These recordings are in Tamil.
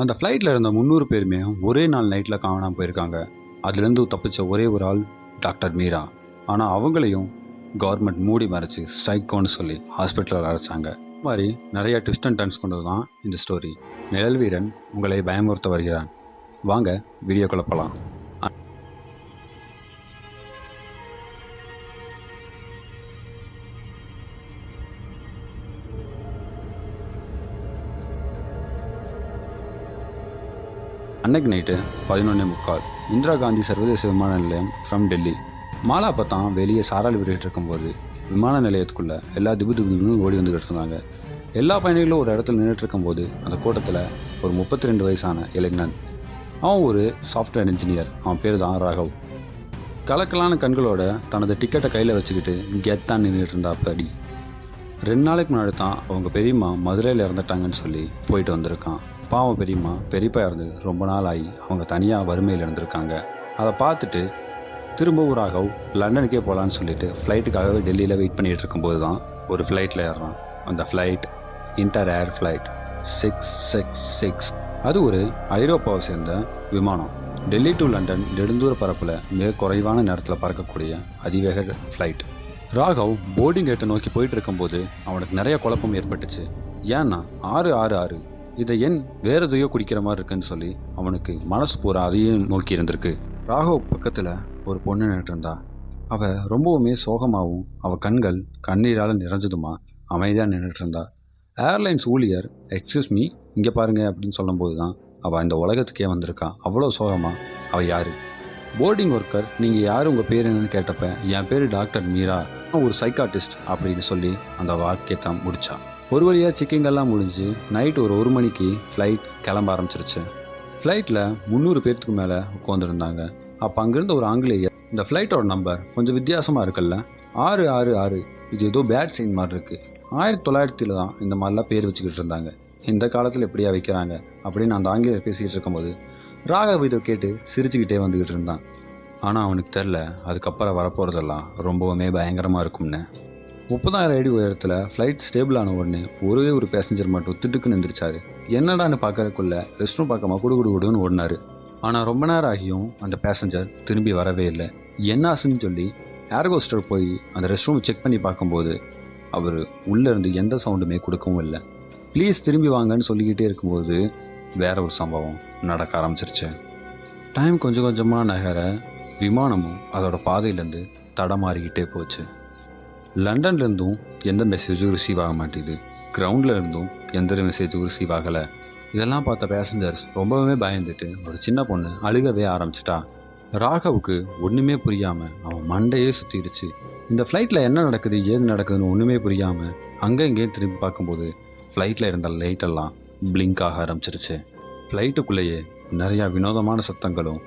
அந்த ஃப்ளைட்டில் இருந்த 300 பேருமே ஒரே நாள் நைட்டில் காணாமல் போயிருக்காங்க. அதுலேருந்து தப்பிச்ச ஒரே ஒரு ஆள் டாக்டர் மீரா. ஆனால் அவங்களையும் கவர்மெண்ட் மூடி மறைச்சு ஸ்ட்ரைக்கோன்னு சொல்லி ஹாஸ்பிட்டலில் அடைச்சாங்க. இந்த மாதிரி நிறைய ட்விஸ்ட் அண்ட் டர்ன்ஸ் கொண்டது தான் இந்த ஸ்டோரி. நிழல் வீரன் உங்களை பயமுறுத்த வருகிறான். வாங்க வீடியோ குழப்பலாம். அன்னைக்கு நைட்டு 11:45 இந்திரா காந்தி சர்வதேச விமான நிலையம் ஃப்ரம் டெல்லி. மாலா பத்தான் வெளியே சாராளி விட்டுட்டு இருக்கும்போது விமான நிலையத்துக்குள்ளே எல்லா திபுன்னு ஓடி வந்துக்கிட்டு இருந்தாங்க. எல்லா பயணிகளும் ஒரு இடத்துல நின்றுட்டு இருக்கும்போது அந்த கூட்டத்தில் ஒரு 32 வயசான இளைஞன். அவன் ஒரு சாஃப்ட்வேர் இன்ஜினியர். அவன் பேர் தான் ராகவ். கலக்கலான கண்களோட தனது டிக்கெட்டை கையில் வச்சுக்கிட்டு கெத்தான் நின்றுட்டு இருந்தா. அப்படி 2 நாளைக்கு முன்னாடி தான் அவங்க பெரியம்மா மதுரையில் இறந்துட்டாங்கன்னு சொல்லி போயிட்டு வந்திருக்கான். பாவம் பெரியம்மா பெரியப்பா இருந்து ரொம்ப நாள் ஆகி அவங்க தனியாக வறுமையில் இருந்திருக்காங்க. அதை பார்த்துட்டு திரும்பவும் ராகவ் லண்டனுக்கே போகலான்னு சொல்லிட்டு ஃப்ளைட்டுக்காகவே டெல்லியில் வெயிட் பண்ணிகிட்டு இருக்கும்போது தான் ஒரு ஃப்ளைட்டில் ஏறுறான். அந்த ஃப்ளைட் இன்டர் ஏர் ஃப்ளைட் 666. அது ஒரு ஐரோப்பாவை சேர்ந்த விமானம். டெல்லி டு லண்டன் நெடுந்தூர பரப்பில் மிக குறைவான நேரத்தில் பறக்கக்கூடிய அதிவேக ஃப்ளைட். ராகவ் போர்டிங் கேட்டை நோக்கி போயிட்டு இருக்கும்போது அவனுக்கு நிறைய குழப்பம் ஏற்பட்டுச்சு. ஏன்னா 666 இதை என் வேற எதையோ குடிக்கிற மாதிரி இருக்குன்னு சொல்லி அவனுக்கு மனசு பூரா அதையும் நோக்கி இருந்திருக்கு. ராகவ் பக்கத்தில் ஒரு பொண்ணு நின்றுட்டு இருந்தா. அவள் ரொம்பவுமே சோகமாகவும் அவள் கண்கள் கண்ணீரால் நிறைஞ்சதுமா அமைதியாக நின்றுட்டு இருந்தா. ஏர்லைன்ஸ் ஊழியர் எக்ஸ்கியூஸ் மீ இங்கே பாருங்க அப்படின்னு சொல்லும்போது தான் அவள் இந்த உலகத்துக்கே வந்திருக்கா. அவ்வளோ சோகமாக. அவள் யார்? Boarding worker. நீங்கள் யார், உங்கள் பேர் என்னன்னு கேட்டப்ப என் பேர் டாக்டர் மீரா, ஒரு சைக்காட்டிஸ்ட் அப்படின்னு சொல்லி அந்த வாக்கியத்தை முடிச்சா. ஒரு வழியாக செக்கிங்கெல்லாம் முடிஞ்சு நைட்டு ஒரு 1 மணிக்கு ஃப்ளைட் கிளம்ப ஆரம்பிச்சிருச்சு. ஃப்ளைட்டில் 300 பேர்த்துக்கு மேலே உட்காந்துருந்தாங்க. அப்போ அங்கேருந்து ஒரு ஆங்கிலேயர், இந்த ஃப்ளைட்டோட நம்பர் கொஞ்சம் வித்தியாசமாக இருக்குல்ல, 666, இது ஏதோ பேட் சைன் மாதிரி இருக்குது. 1900 தான் இந்த மாதிரிலாம் பேர் வச்சுக்கிட்டு இருந்தாங்க. இந்த காலத்தில் எப்படியா வைக்கிறாங்க அப்படின்னு அந்த ஆங்கிலேயர் பேசிக்கிட்டு இருக்கும்போது ராகவ் இதை கேட்டு சிரிச்சுக்கிட்டே வந்துக்கிட்டு இருந்தான். ஆனால் அவனுக்கு தெரில அதுக்கப்புறம் வரப்போகிறதெல்லாம் ரொம்பவுமே பயங்கரமாக இருக்கும்னு. 30,000 அடி உயரத்தில் ஃப்ளைட் ஸ்டேபிள் ஆன உடனே ஒரே ஒரு பேசஞ்சர் மட்டும் திட்டுக்குன்னு எந்திரிச்சாரு. என்னடான்னு பார்க்கறதுக்குள்ள ரெஸ்ட் ரூம் பார்க்காம குடுன்னு ஓடினாரு. ஆனால் ரொம்ப நேரம் ஆகியும் அந்த பேசஞ்சர் திரும்பி வரவே இல்லை. என்ன ஆச்சுன்னு சொல்லி ஏர்ஹோஸ்டர் போய் அந்த ரெஸ்ட் ரூம் செக் பண்ணி பார்க்கும்போது அவர் உள்ளேருந்து எந்த சவுண்டுமே கொடுக்கவும் இல்லை. ப்ளீஸ் திரும்பி வாங்கன்னு சொல்லிக்கிட்டே இருக்கும்போது வேற ஒரு சம்பவம் நடக்க ஆரம்பிச்சிருச்சு. டைம் கொஞ்சம் கொஞ்சமாக நகர விமானமும் அதோட பாதையிலேருந்து தடமாறிக்கிட்டே போச்சு. லண்டன்லேருந்தும் எந்த மெசேஜும் ரிசீவ் ஆக மாட்டேது. கிரவுண்டில் இருந்தும் எந்த மெசேஜும் ரிசீவ் ஆகலை. இதெல்லாம் பார்த்த பேசஞ்சர்ஸ் ரொம்பவே பயந்துட்டு ஒரு சின்ன பொண்ணு அழுகவே ஆரம்பிச்சிட்டா. ராகவுக்கு ஒன்றுமே புரியாமல் அவன் மண்டையே சுற்றிடுச்சு. இந்த ஃப்ளைட்டில் என்ன நடக்குது ஏது நடக்குதுன்னு ஒன்றுமே புரியாமல் அங்கே இங்கேயும் திரும்பி பார்க்கும்போது ஃப்ளைட்டில் இருந்த லைட்டெல்லாம் பிளிங்க் ஆக ஆரம்பிச்சிருச்சு. ஃப்ளைட்டுக்குள்ளேயே நிறையா வினோதமான சத்தங்களும்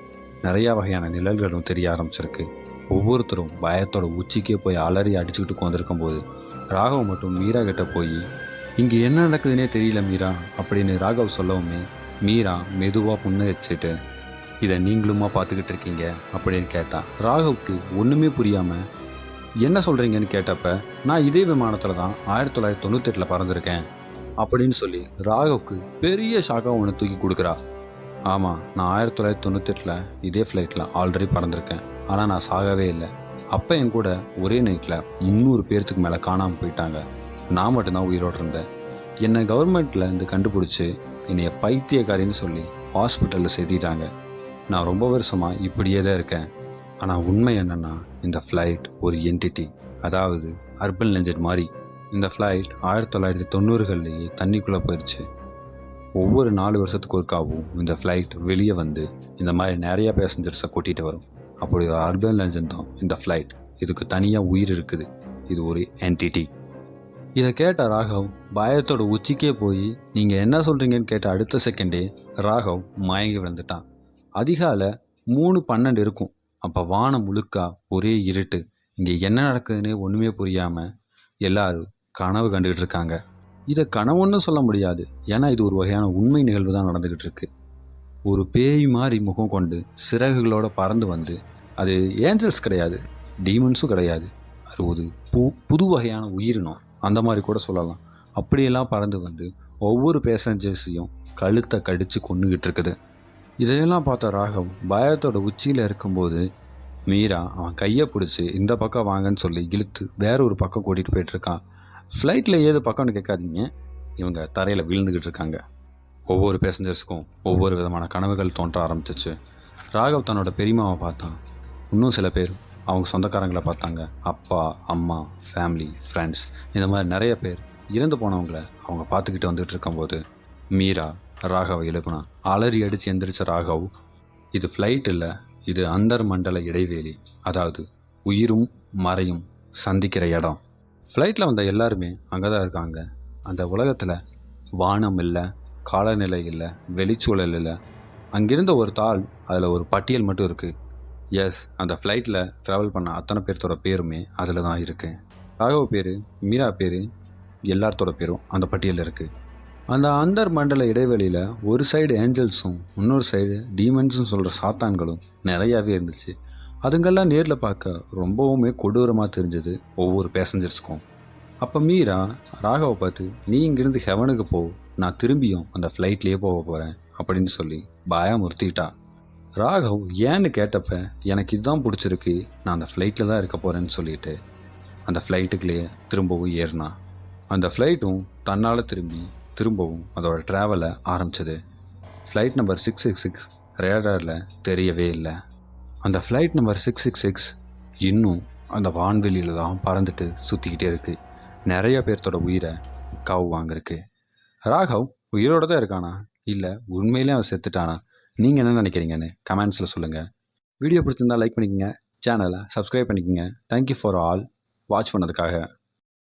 நிறையா வகையான நிழல்களும் தெரிய ஆரம்பிச்சிருக்கு. ஒவ்வொருத்தரும் பயத்தோட உச்சிக்கே போய் அலறி அடிச்சுக்கிட்டு உட்காந்துருக்கும் போது ராகவ் மட்டும் மீரா கிட்ட போய் இங்கே என்ன நடக்குதுன்னே தெரியல மீரா அப்படின்னு ராகவ் சொல்லவுமே மீரா மெதுவாக புன்னரிச்சிட்டு இதை நீங்களுமா பார்த்துக்கிட்டு இருக்கீங்க அப்படின்னு கேட்டா. ராகவுக்கு ஒன்றுமே புரியாமல் என்ன சொல்கிறீங்கன்னு கேட்டப்ப நான் இதே விமானத்தில் தான் 1998 பறந்துருக்கேன் அப்படின்னு சொல்லி ராகவுக்கு பெரிய ஷாக்காக ஒன்று தூக்கி கொடுக்குறா. ஆமாம், நான் 1998 இதே ஃப்ளைட்டில் ஆல்ரெடி பறந்துருக்கேன். ஆனால் நான் சாகவே இல்லை. அப்போ என் கூட ஒரே நைட்டில் 300 பேர்த்துக்கு மேலே காணாமல் போயிட்டாங்க. நான் மட்டும்தான் உயிரோடு இருந்தேன். என்னை கவர்மெண்ட்டில் இருந்து கண்டுபிடிச்சி என்னைய பைத்தியக்காரின்னு சொல்லி ஹாஸ்பிட்டலில் சேர்த்திட்டாங்க. நான் ரொம்ப வருஷமாக இப்படியே தான் இருக்கேன். ஆனால் உண்மை என்னென்னா இந்த ஃப்ளைட் ஒரு என்டிட்டி, அதாவது அர்பன் லெஜண்ட் மாதிரி. இந்த ஃப்ளைட் 1990களிலேயே தண்ணிக்குள்ளே போயிடுச்சு. ஒவ்வொரு 4 வருஷத்துக்கு ஒருக்காவும் இந்த ஃப்ளைட் வெளியே வந்து இந்த மாதிரி நிறையா பேசஞ்சர்ஸை கூட்டிகிட்டு வரும். அப்படி ஒரு அர்பன் லெஜண்ட் தான் இந்த ஃப்ளைட். இதுக்கு தனியாக உயிர் இருக்குது. இது ஒரு என்டிட்டி. இதை கேட்ட ராகவ் பயத்தோட உச்சிக்கே போய் நீங்கள் என்ன சொல்கிறீங்கன்னு கேட்ட அடுத்த செகண்டே ராகவ் மயங்கி விழுந்துட்டான். அதிகாலை 3:12 இருக்கும். அப்போ வானம் முழுக்கா ஒரே இருட்டு. இங்கே என்ன நடக்குதுன்னே ஒன்றுமே புரியாமல் எல்லாரும் கனவு கண்டுகிட்டு இருக்காங்க. இதை கனவுன்னு சொல்ல முடியாது, ஏன்னா இது ஒரு வகையான உண்மை நிகழ்வு தான் நடந்துக்கிட்டு இருக்கு. ஒரு பேய் மாதிரி முகம் கொண்டு சிறகுகளோட பறந்து வந்து, அது ஏஞ்சல்ஸ் கிடையாது, டீமன்ஸும் கிடையாது, அது ஒரு புது வகையான உயிரினம் அந்த மாதிரி கூட சொல்லலாம். அப்படியெல்லாம் பறந்து வந்து ஒவ்வொரு பேசஞ்சர்ஸையும் கழுத்தை கடித்து கொன்னுக்கிட்டு இருக்குது. இதையெல்லாம் பார்த்த ராகவ் பயத்தோட உச்சியில் இருக்கும்போது மீரா அவன் கையை பிடிச்சி இந்த பக்கம் வாங்கன்னு சொல்லி இழுத்து வேற ஒரு பக்கம் கூட்டிகிட்டு போயிட்டுருக்கான். ஃப்ளைட்டில் ஏது பக்கம்னு கேட்காதீங்க, இவங்க தரையில் விழுந்துக்கிட்டு இருக்காங்க. ஒவ்வொரு பேசஞ்சர்ஸுக்கும் ஒவ்வொரு விதமான கனவுகள் தோன்ற ஆரம்பிச்சிச்சு. ராகவ் தன்னோட பெரியம்மாவை பார்த்தான். இன்னும் சில பேர் அவங்க சொந்தக்காரங்களை பார்த்தாங்க. அப்பா, அம்மா, ஃபேமிலி, ஃப்ரெண்ட்ஸ், இந்த மாதிரி நிறைய பேர் இறந்து போனவங்கள அவங்க பார்த்துக்கிட்டு வந்துட்டு இருக்கும்போது மீரா ராகவை எழுப்புனா. அலறி அடித்து எந்திரிச்ச ராகவ், இது ஃப்ளைட் இல்லை, இது அந்தர் மண்டல இடைவேளி, அதாவது உயிரும் மறையும் சந்திக்கிற இடம். ஃப்ளைட்டில் வந்த எல்லாருமே அங்கே தான் இருக்காங்க. அந்த உலகத்தில் வானம் இல்லை, காலநிலை இல்லை, வெளிச்சூழல் இல்லை. அங்கிருந்த ஒரு தாள், அதில் ஒரு பட்டியல் மட்டும் இருக்குது. எஸ், அந்த ஃப்ளைட்டில் ட்ராவல் பண்ண அத்தனை பேர்த்தோட பேருமே அதில் தான் இருக்குது. ராகவ் பேர், மீரா பேர், எல்லாத்தோட பேரும் அந்த பட்டியலில் இருக்குது. அந்த அந்தர் மண்டல இடைவெளியில் ஒரு சைடு ஏஞ்சல்ஸும் இன்னொரு சைடு டீமன்ஸும் சொல்கிற சாத்தான்களும் நிறையாவே இருந்துச்சு. அதுங்கெல்லாம் நேரில் பார்க்க ரொம்பவுமே கொடூரமாக தெரிஞ்சது ஒவ்வொரு பேசஞ்சர்ஸ்க்கும். அப்போ மீரா ராகவை பார்த்து, நீ இங்கேருந்து ஹெவனுக்கு போ, நான் திரும்பியும் அந்த ஃப்ளைட்லேயே போக போகிறேன் அப்படின்னு சொல்லி பயமுறுத்திட்டா. ராகவ் ஏன்னு கேட்டப்ப, எனக்கு இதுதான் பிடிச்சிருக்கு, நான் அந்த ஃப்ளைட்டில் தான் இருக்க போகிறேன்னு சொல்லிட்டு அந்த ஃப்ளைட்டுக்குள்ளேயே திரும்பவும் ஏறினா. அந்த ஃப்ளைட்டும் தன்னால் திரும்பவும் அதோட ட்ராவலை ஆரம்பிச்சது. ஃப்ளைட் நம்பர் 666 ரேடாரில் தெரியவே இல்லை. அந்த ஃப்ளைட் நம்பர் 666 இன்னும் அந்த வான்வெளியில் தான் பறந்துட்டு சுற்றிக்கிட்டே இருக்குது. நிறைய பேர்த்தோட உயிரை காவு வாங்கிருக்கு. ராகவ் உயிரோடு தான் இருக்கானா, இல்லை உண்மையிலே அவன் செத்துட்டானா? நீங்கள் என்ன நினைக்கிறீங்கன்னு கமெண்ட்ஸில் சொல்லுங்கள். வீடியோ பிடிச்சிருந்தால் லைக் பண்ணிக்கோங்க, சேனலை சப்ஸ்கிரைப் பண்ணிக்கோங்க. தேங்க்யூ ஃபார் ஆல் வாட்ச் பண்ணதுக்காக.